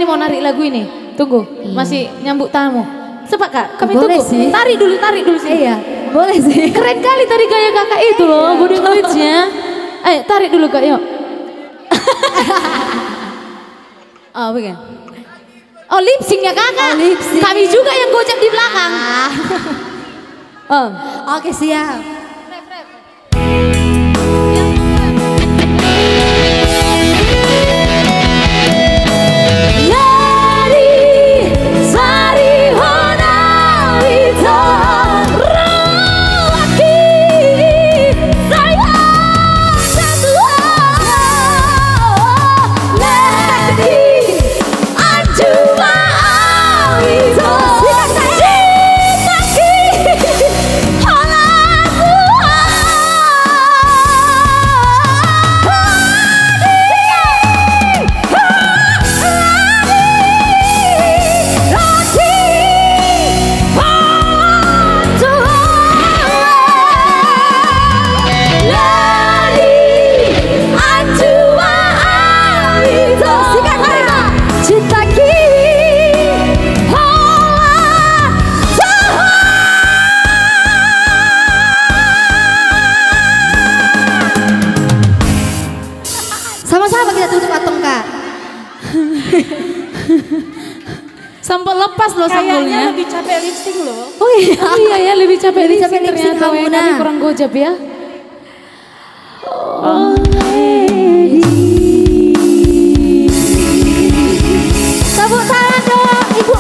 ini mau narik lagu ini. Tunggu, masih nyambut tamu. Coba Kak, kami boleh tunggu. sih. Tarik dulu sih. Iya, boleh sih. Keren kali tadi gaya kakak itu loh, body language-nya. Ayo tarik dulu Kak, yuk. Oh, begini. Oh, lip sync-nya kakak. Oh, lip sync. Kami juga yang gojek di belakang. Oh. Oke, siap. Sama-sama kita tutup patung Kak. Sampai lepas loh Kayaknya sambalnya. lebih capek lip sync loh. Oh iya. Oh iya ya lebih capek lip sync lip sync ternyata. kamu, Kami Nah. kurang gojab ya. Tepuk tangan dong Ibu